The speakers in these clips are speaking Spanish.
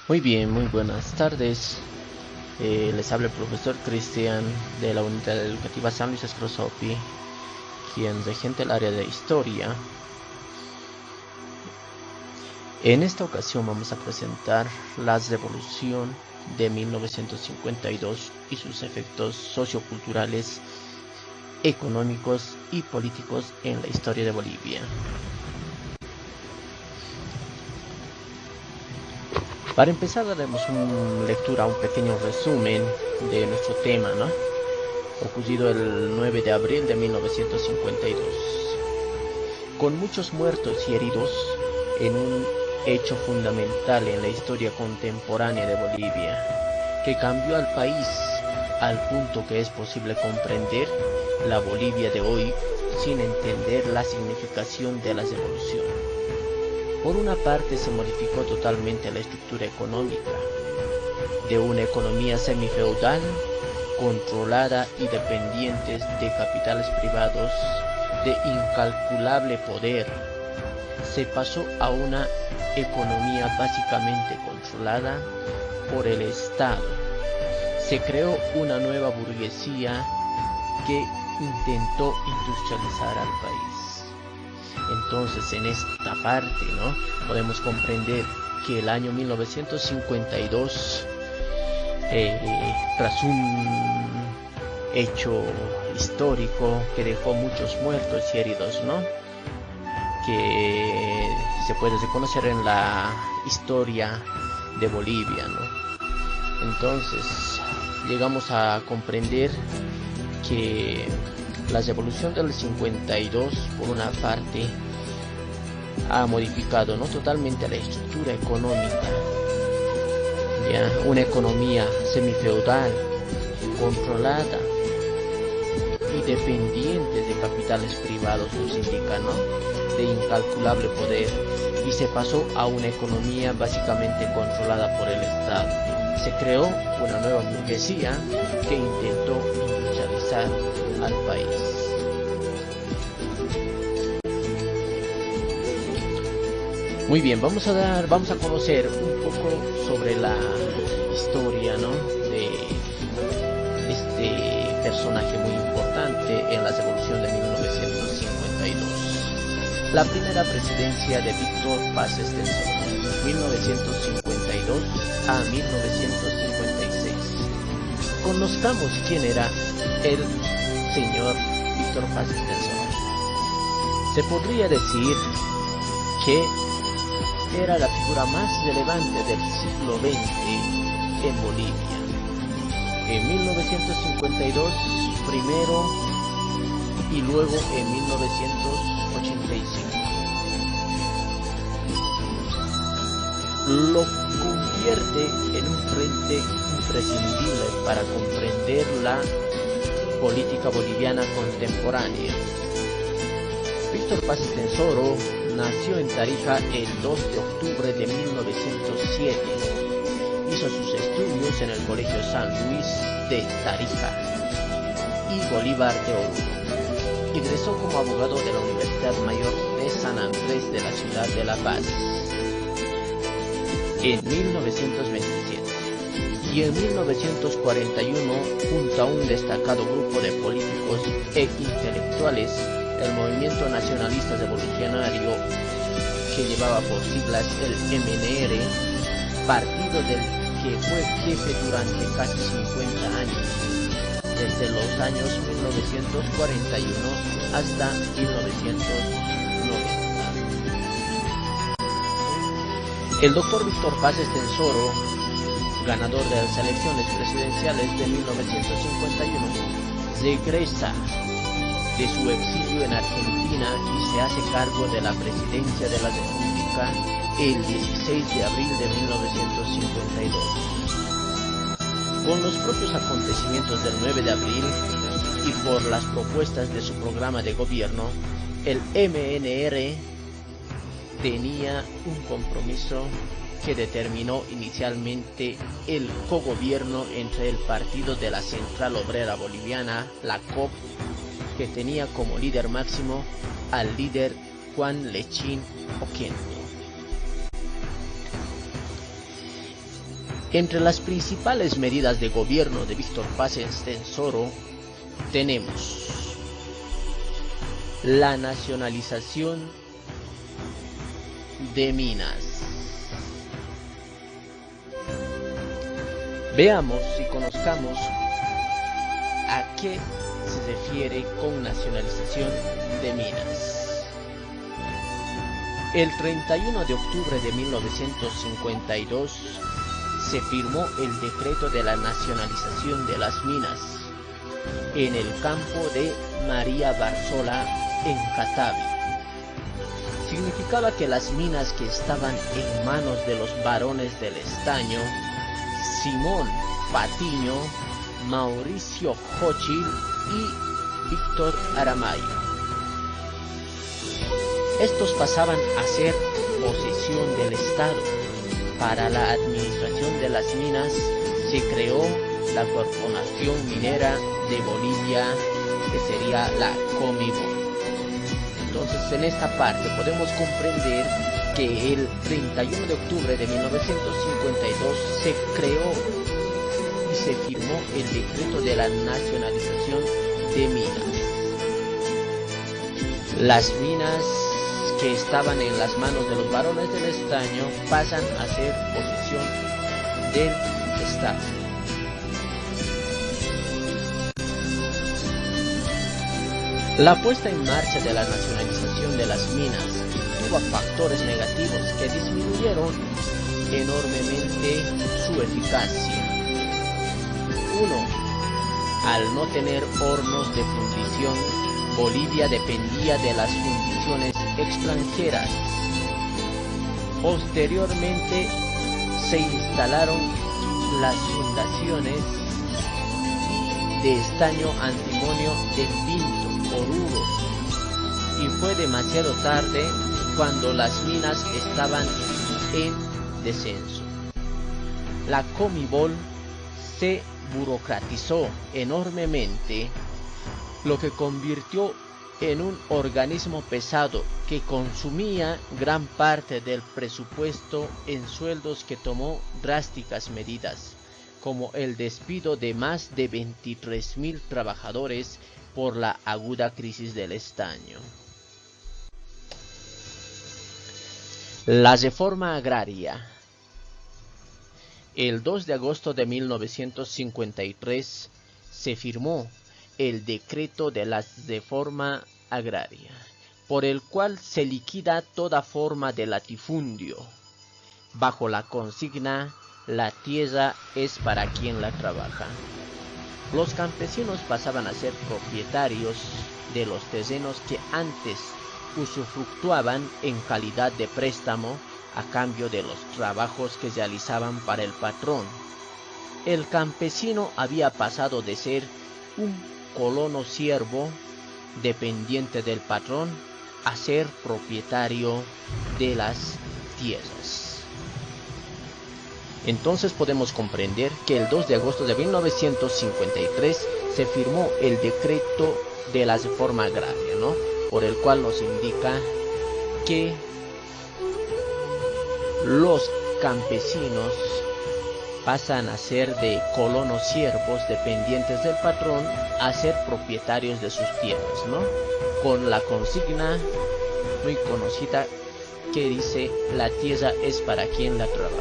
Muy bien, muy buenas tardes. Les habla el profesor Cristian de la Unidad Educativa San Luis Escrosopi, quien regenta el área de Historia. En esta ocasión vamos a presentar la Revolución de 1952 y sus efectos socioculturales, económicos y políticos en la historia de Bolivia. Para empezar daremos lectura a un pequeño resumen de nuestro tema, ocurrido el 9 de abril de 1952. Con muchos muertos y heridos en un hecho fundamental en la historia contemporánea de Bolivia, que cambió al país al punto que es posible comprender la Bolivia de hoy sin entender la significación de la revolución. Por una parte, se modificó totalmente la estructura económica de una economía semifeudal, controlada y dependiente de capitales privados de incalculable poder. Se pasó a una economía básicamente controlada por el Estado. Se creó una nueva burguesía que intentó industrializar al país. Entonces, en esta parte, podemos comprender que el año 1952, tras un hecho histórico que dejó muchos muertos y heridos, que se puede reconocer en la historia de Bolivia, Entonces, llegamos a comprender que la revolución del 52, por una parte, ha modificado totalmente la estructura económica, una economía semifeudal, controlada y dependiente de capitales privados, nos indica, de incalculable poder, y se pasó a una economía básicamente controlada por el Estado. Se creó una nueva burguesía que intentó industrializar al país. Muy bien, vamos a conocer un poco sobre la historia, de este personaje muy importante en la revolución de 1952. La primera presidencia de Víctor Paz Estenssoro, 1952 a 1956. Conozcamos quién era el señor Víctor Paz Estenssoro. Se podría decir que era la figura más relevante del siglo XX en Bolivia. En 1952 primero y luego en 1985. Lo convierte en un frente imprescindible para comprender la política boliviana contemporánea. Víctor Paz Estenssoro nació en Tarija el 2 de octubre de 1907. Hizo sus estudios en el Colegio San Luis de Tarija y Bolívar de Oruro. Ingresó como abogado de la Universidad Mayor de San Andrés de la ciudad de La Paz en 1927. Y en 1941, junto a un destacado grupo de políticos e intelectuales, el Movimiento Nacionalista Revolucionario, que llevaba por siglas el MNR, partido del que fue jefe durante casi 50 años, desde los años 1941 hasta 1990. El doctor Víctor Paz Estenssoro, ganador de las elecciones presidenciales de 1951, regresa de su exilio en Argentina y se hace cargo de la presidencia de la República el 16 de abril de 1952. Con los propios acontecimientos del 9 de abril y por las propuestas de su programa de gobierno, el MNR tenía un compromiso que determinó inicialmente el cogobierno entre el Partido de la Central Obrera Boliviana, la COP, que tenía como líder máximo al líder Juan Lechín Oquendo. Entre las principales medidas de gobierno de Víctor Paz Estenssoro tenemos la nacionalización de minas. Veamos y conozcamos a qué se refiere con nacionalización de minas. El 31 de octubre de 1952 se firmó el decreto de la nacionalización de las minas en el campo de María Barzola en Catavi. Significaba que las minas que estaban en manos de los varones del estaño, Simón Patiño, Mauricio Jochil y Víctor Aramayo, estos pasaban a ser posesión del Estado. Para la administración de las minas se creó la Corporación Minera de Bolivia, que sería la Comibol. Entonces, en esta parte podemos comprender que el 31 de octubre de 1952 se creó y se firmó el decreto de la nacionalización de minas. Las minas que estaban en las manos de los varones del estaño pasan a ser posesión del Estado. La puesta en marcha de la nacionalización de las minas tuvo factores negativos que disminuyeron enormemente su eficacia. 1. Al no tener hornos de fundición, Bolivia dependía de las fundiciones extranjeras. Posteriormente se instalaron las fundaciones de estaño, antimonio, del Pinto, Oruro, y fue demasiado tarde cuando las minas estaban en descenso. La Comibol se burocratizó enormemente, lo que convirtió en un organismo pesado que consumía gran parte del presupuesto en sueldos, que tomó drásticas medidas, como el despido de más de 23.000 trabajadores por la aguda crisis del estaño. La reforma agraria. El 2 de agosto de 1953 se firmó el decreto de la reforma agraria, por el cual se liquida toda forma de latifundio, bajo la consigna: la tierra es para quien la trabaja. Los campesinos pasaban a ser propietarios de los terrenos que antes usufructuaban en calidad de préstamo a cambio de los trabajos que realizaban para el patrón. El campesino había pasado de ser un colono siervo dependiente del patrón a ser propietario de las tierras. Entonces podemos comprender que el 2 de agosto de 1953 se firmó el decreto de la reforma agraria, ¿no? Por el cual nos indica que los campesinos pasan a ser de colonos siervos dependientes del patrón a ser propietarios de sus tierras, ¿no? Con la consigna muy conocida que dice: la tierra es para quien la trabaja.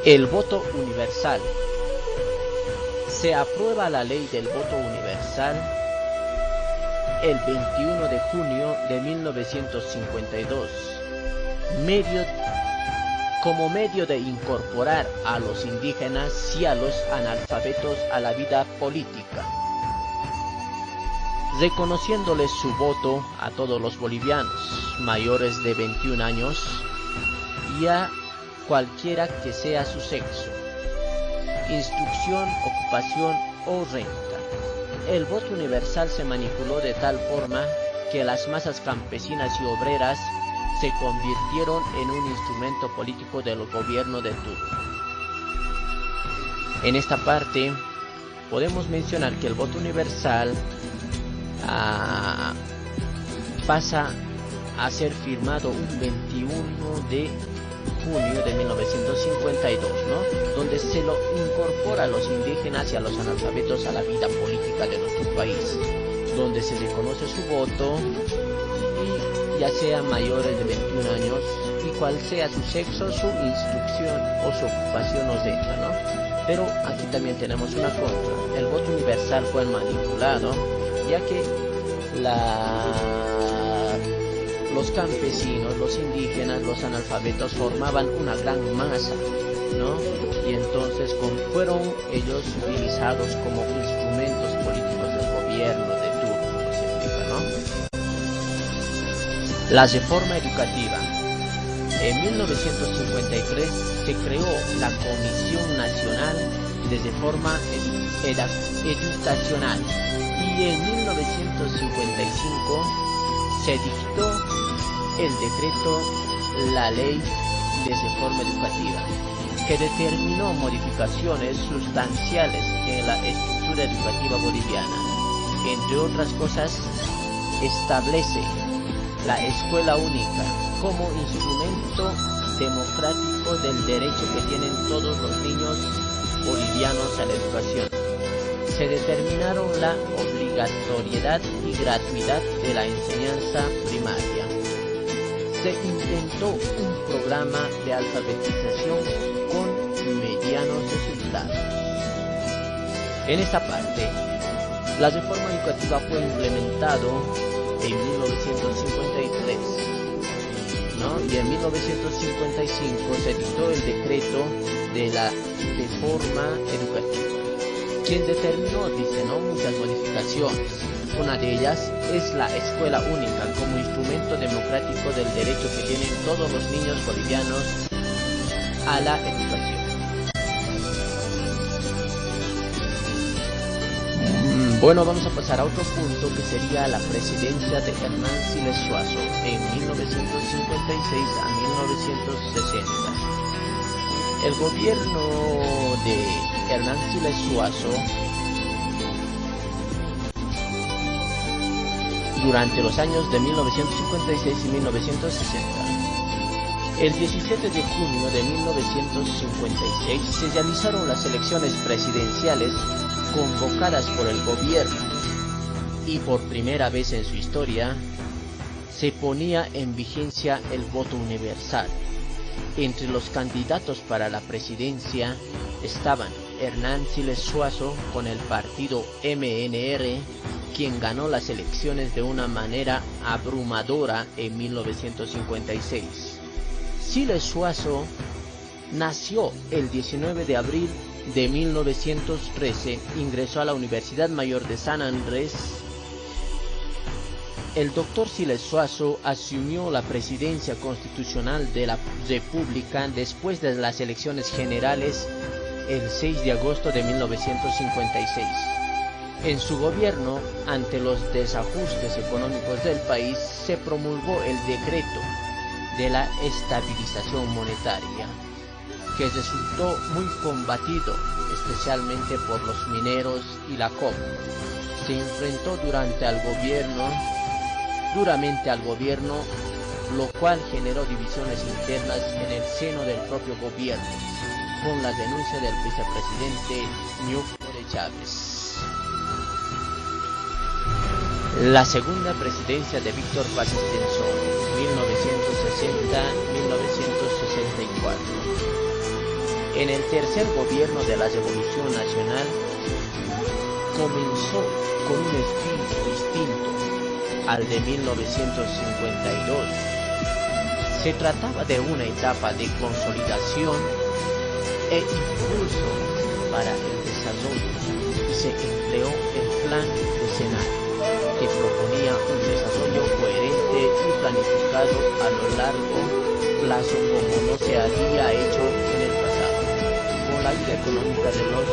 El voto universal. Se aprueba la ley del voto universal el 21 de junio de 1952, como medio de incorporar a los indígenas y a los analfabetos a la vida política, reconociéndoles su voto a todos los bolivianos mayores de 21 años y a cualquiera que sea su sexo, instrucción, ocupación o renta. El voto universal se manipuló de tal forma que las masas campesinas y obreras se convirtieron en un instrumento político del gobierno de turno. En esta parte podemos mencionar que el voto universal pasa a ser firmado un 21 de junio de 1952, ¿no? Donde se lo incorpora a los indígenas y a los analfabetos a la vida política de nuestro país, donde se reconoce su voto y ya sea mayores de 21 años y cual sea su sexo, su instrucción o su ocupación nos entra, ¿no? Pero aquí también tenemos una contra. El voto universal fue manipulado, ya que los campesinos, los indígenas, los analfabetos formaban una gran masa, ¿no? Y entonces fueron ellos utilizados como instrumentos políticos del gobierno de turno, como se explica, ¿no? La reforma educativa. En 1953 se creó la Comisión Nacional de Reforma Educacional y en 1955 se dictó el decreto La Ley de Reforma Educativa, que determinó modificaciones sustanciales en la estructura educativa boliviana. Entre otras cosas, establece la escuela única como instrumento democrático del derecho que tienen todos los niños bolivianos a la educación. Se determinaron la obligatoriedad y gratuidad de la enseñanza primaria. Se intentó un programa de alfabetización con medianos resultados. En esta parte, la reforma educativa fue implementado en 1953, ¿no? Y en 1955 se dictó el decreto de la reforma educativa, quien determinó, dice, ¿no?, muchas modificaciones. Una de ellas es la escuela única como instrumento democrático del derecho que tienen todos los niños bolivianos a la educación. Bueno, vamos a pasar a otro punto que sería la presidencia de Hernán Siles Suazo en 1956 a 1960. El gobierno de Hernán Siles Suazo durante los años de 1956 y 1960. El 17 de junio de 1956 se realizaron las elecciones presidenciales convocadas por el gobierno y por primera vez en su historia se ponía en vigencia el voto universal. Entre los candidatos para la presidencia estaban Hernán Siles Suazo con el partido MNR, quien ganó las elecciones de una manera abrumadora en 1956. Siles Suazo nació el 19 de abril de 1913, ingresó a la Universidad Mayor de San Andrés. El doctor Siles Suazo asumió la presidencia constitucional de la República después de las elecciones generales el 6 de agosto de 1956. En su gobierno, ante los desajustes económicos del país, se promulgó el decreto de la estabilización monetaria, que resultó muy combatido, especialmente por los mineros y la COP. Se enfrentó duramente al gobierno, lo cual generó divisiones internas en el seno del propio gobierno, con la denuncia del vicepresidente Ñufo de Chávez. La segunda presidencia de Víctor Paz Estenssoro, 1960-1964. En el tercer gobierno de la Revolución Nacional comenzó con un espíritu distinto al de 1952. Se trataba de una etapa de consolidación e impulso para el desarrollo y se empleó el plan decenal, que proponía un desarrollo coherente y planificado a lo largo plazo como no se había hecho en el pasado. Con la ayuda económica de los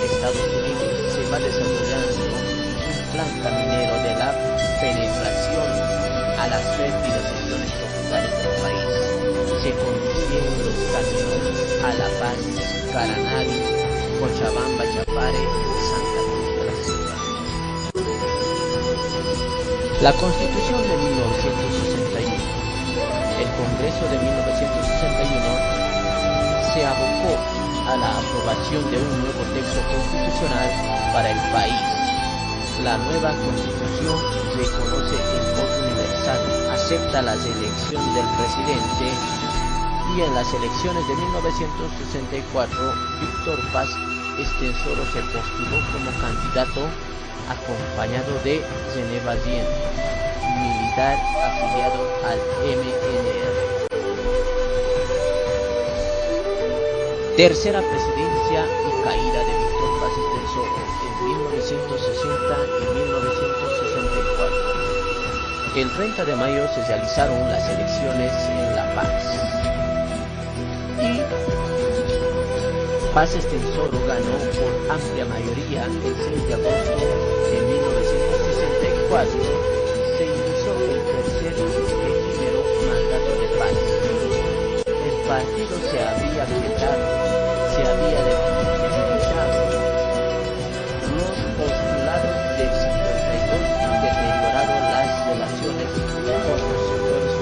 Estados Unidos se va desarrollando un plan caminero de la penetración a las fértiles regiones tropicales del país. Se construyen los caminos a La Paz, Caranavi, Cochabamba, Chapare y Santa Cruz de la Sierra. La Constitución de 1961. el Congreso de 1961 se abocó a la aprobación de un nuevo texto constitucional para el país. La nueva Constitución reconoce el voto universal, acepta las elecciones del presidente y en las elecciones de 1964 Víctor Paz Estenssoro se postuló como candidato acompañado de René Badién, militar afiliado al MNR. Tercera presidencia y caída de Víctor Paz Estenssoro en 1960 y 1964. El 30 de mayo se realizaron las elecciones en La Paz y Paz Estenssoro ganó por amplia mayoría el 6 de agosto de 1964. Se inició el tercer y efímero mandato de Paz. El partido se había debilitado. Los postulados del 52 deterioraron las relaciones con los sectores obreros,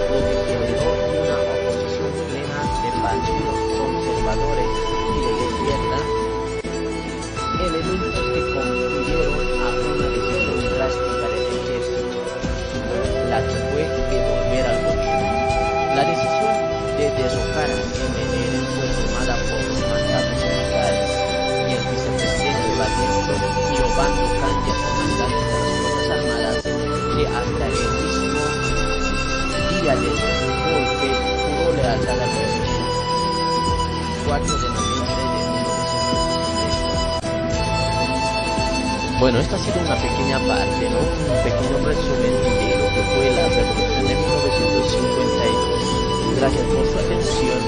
lo que generó una oposición plena de partidos conservadores y de izquierda, elementos que condujeron a una decisión drástica del ejército, la que fue de volver al gobierno. La decisión de derrocar al MNR fue tomada por los mandatos militares y el vicepresidente Badién y Obando Candia, comandante de las Fuerzas Armadas, que hasta el mismo día del golpe juró lealtad al presidente. 4 de noviembre de 1964. Bueno, esta ha sido una pequeña parte, ¿no? Un pequeño resumen de lo que fue la revolución de 1952. Gracias por su atención y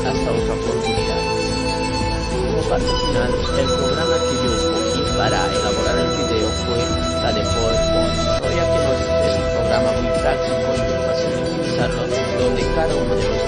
hasta otra oportunidad. Como parte final, el programa que yo escogí para elaborar el video fue la de PowerPoint, ¿no? Ya que es un programa muy práctico y muy fácil de utilizarlo, donde cada uno de los